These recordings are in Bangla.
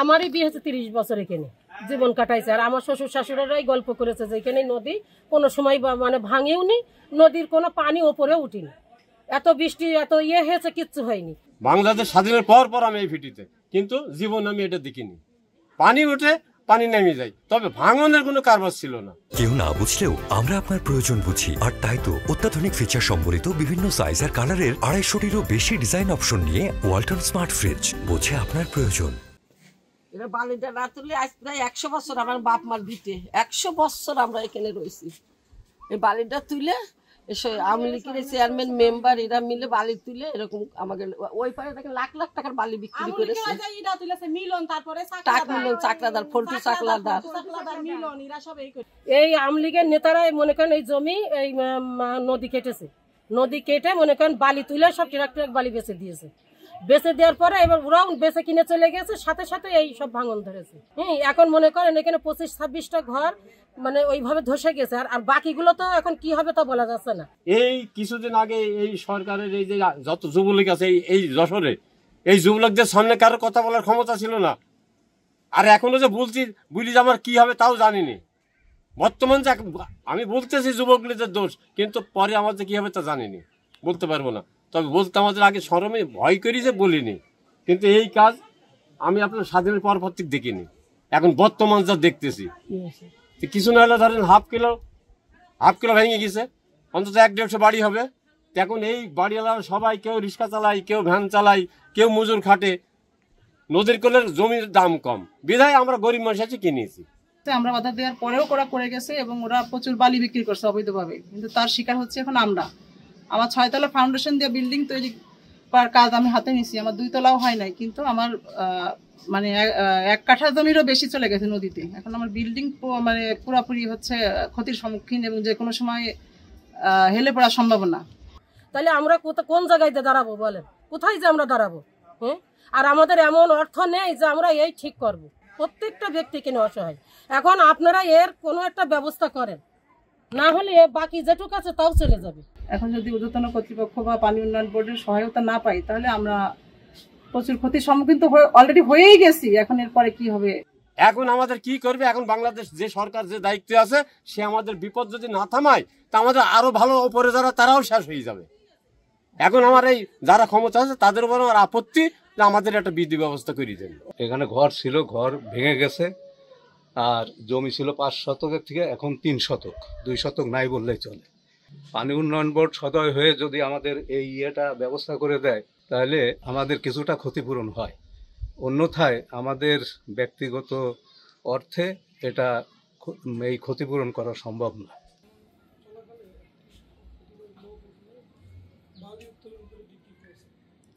আমারই বিয়ে হচ্ছে 30 বছর এখানে জীবন কাটাইছে। আর আমার শ্বশুর শাশুড়ারাই গল্প করেছে যে এখানে নদী কোনো সময় মানে ভাঙেও নি, নদীর কোনো পানি ওপরে উঠিনি, এত বৃষ্টি এত হয়েছে, কিচ্ছু হয়নি। বাংলাদেশ স্বাধীনের পর আমি এই ভিটিতে, কিন্তু জীবন আমি এটা দেখিনি। পানি উঠে পানি নেমে যায়, তবে ভাঙনের কোনো কারবার ছিল না। কেউ না বুঝলেও আমরা আপনার প্রয়োজন বুঝি, আর তাই তো অত্যাধুনিক ফিচার সম্বলিত বিভিন্ন সাইজ আর কালারের 250-টিরও বেশি ডিজাইন অপশন নিয়ে ওয়ালটন স্মার্ট ফ্রিজ বোঝে আপনার প্রয়োজন। এটা বালিটা না তুললে আজ প্রায় 100 বছর আমার বাপ মার ভিটে 100 বছর আমরা এখানে রয়েছি। এই বালিটা তুলে আওয়ামী লীগের চেয়ারম্যান মেম্বার এরা মিলে বালি তুলে এরকম আমাকে ওই পারে দেখেন লাখ লাখ টাকার বালি বিক্রি করেছে। চাকলাদার ফল্টু চাকলাদার এই আওয়ামী লীগের নেতারাই মনে করেন এই জমি এই নদী কেটেছে, নদী কেটে মনে করেন বালি তুলে সব ট্রাক বালি বেচে দিয়েছে। বেচে দেওয়ার পরে এবার ওরাও বেচে কিনে চলে গেছে, সাথে সাথে এই সব ভাঙন ধরেছে। এখন মনে করেন এখানে 25-26টা ঘর মানে ওইভাবে ধসে গেছে। আর বাকিগুলো তো এখন কি হবে তা বলা যাচ্ছে না। এই কিছুদিন আগে এই সরকারের এই যে যত যুবলীগ আছে এই যশোরে, এই যুবলীগদের সামনে কারো কথা বলার ক্ষমতা ছিল না। আর এখনো যে বলি যে আমার কি হবে তাও জানিনি। বর্তমান যে আমি বলতেছি যুবকলীগের দোষ, কিন্তু পরে আমার যে কি হবে তা জানিনি, বলতে পারবো না। তবে বলতে আমাদের আগে শরমে ভয় করি যে বলিনি। কিন্তু এই কাজ আমি আপনার স্বাধীনের পর থেকে দেখিনি, এখন বর্তমান যা দেখতেছি। কিছু না হলে ধরেন হাফ কিলো ভেঙে গেছে, অন্তত 150 বাড়ি হবে। এখন এই বাড়িওয়ালা সবাই কেউ রিক্সা চালায়, কেউ ভ্যান চালায়, কেউ মজুর খাটে। নদীর কোলের জমির দাম কম বিধায় আমরা গরিব মানুষ আছে কিনেছি। আমরা বাধা দেওয়ার পরেও ওরা করে গেছে এবং ওরা প্রচুর বালি বিক্রি করছে অবৈধভাবে, কিন্তু তার শিকার হচ্ছে এখন আমরা। আমার 6 তলা ফাউন্ডেশন দিয়ে বিল্ডিং তৈরি করার কাজ আমি হাতে নিছি, আমার 2 তলাও হয় নাই, কিন্তু আমার মানে 1 কাঠা জমিরও বেশি চলে গেছে নদীতে। এখন আমার বিল্ডিং মানে পুরোপুরি হচ্ছে ক্ষতির সম্মুখীন এবং যে কোনো সময় হেলে পড়ার সম্ভাবনা। তাহলে আমরা কোন জায়গায় দাঁড়াবো বলেন, কোথায় যে আমরা দাঁড়াবো? আর আমাদের এমন অর্থ নেই যে আমরা এই ঠিক করব। প্রত্যেকটা ব্যক্তি কিনে অসহায়। এখন আপনারা এর কোনো একটা ব্যবস্থা করেন, না হলে বাকি যেটুকু আছে তাও চলে যাবে। এখন যদি ঊর্ধ্বতন কর্তৃপক্ষ বা পানি উন্নয়ন বোর্ডের সহায়তা না পাই, তাহলে আমরা প্রচুর ক্ষতির সম্মুখীন তো অলরেডি হয়েই গেছি। এখন এরপরে কি হবে? এখন আমাদের কি করবে? এখন বাংলাদেশ যে সরকার যে দায়িত্বে আছে, সে আমাদের বিপদ যদি না থামায়, তা আমাদের আরো ভালো উপরে যারা তারাও শেষ হয়ে যাবে। এখন আমার এই যারা ক্ষমতা আছে তাদের উপর আমার আপত্তি যে আমাদের একটা বিধি ব্যবস্থা করে দেন। এখানে ঘর ছিল, ঘর ভেঙে গেছে। আর জমি ছিল 5 শতকের থেকে এখন 3 শতক, 2 শতক নাই বললেই চলে। পানি উন্নয়ন বোর্ড সদয় হয়ে যদি আমাদের এই ব্যবস্থা করে দেয়, তাহলে আমাদের কিছুটা ক্ষতিপূরণ হয়। অন্যথায় আমাদের ব্যক্তিগত অর্থে এই ক্ষতিপূরণ করা সম্ভব না।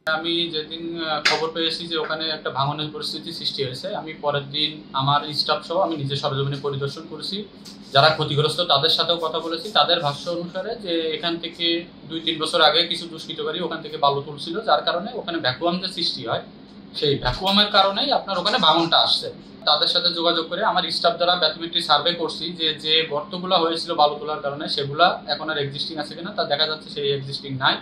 আমি যেদিন খবর পেয়েছি যে ওখানে একটা ভাঙনের পরিস্থিতি সৃষ্টি হয়েছে, আমি পরের দিন আমার স্টাফ সহ আমি নিজে সরজমিনে পরিদর্শন করেছি। যারা ক্ষতিগ্রস্ত তাদের সাথেও কথা বলেছি। তাদের ভাষ্য অনুসারে যে এখান থেকে 2-3 বছর আগে কিছু দুষ্কৃতকারী ওখান থেকে বালু তুলছিল, যার কারণে ওখানে ভ্যাকুয়াম যে সৃষ্টি হয়, সেই ভ্যাকুয়ামের কারণেই আপনার ওখানে ভাঙনটা আসছে। তাদের সাথে যোগাযোগ করে আমার স্টাফ দ্বারা ব্যাথমেট্রি সার্ভে করছি যে গর্তগুলো হয়েছিল বালু তোলার কারণে, সেগুলা এখন আর এক্সিস্টিং আছে কিনা, তা দেখা যাচ্ছে সেই এক্সিস্টিং নাই।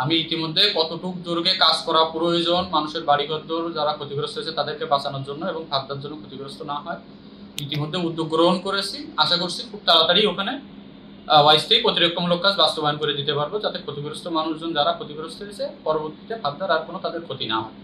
আমি ইতিমধ্যে কতটুকু জোরকে কাজ করা প্রয়োজন মানুষের বাড়িঘর যারা ক্ষতিগ্রস্ত হয়েছে তাদেরকে বাঁচানোর জন্য এবং খাদ্যের জন্য ক্ষতিগ্রস্ত না হয়, ইতিমধ্যে উদ্যোগ গ্রহণ করেছি। আশা করছি খুব তাড়াতাড়ি ওখানে ওয়াইসটাই প্রতিরক্ষামূলক কাজ বাস্তবায়ন করে দিতে পারবো, যাতে ক্ষতিগ্রস্ত মানুষজন যারা ক্ষতিগ্রস্ত হয়েছে পরবর্তীতে খাদ্যের আর কোনো তাদের ক্ষতি না হয়।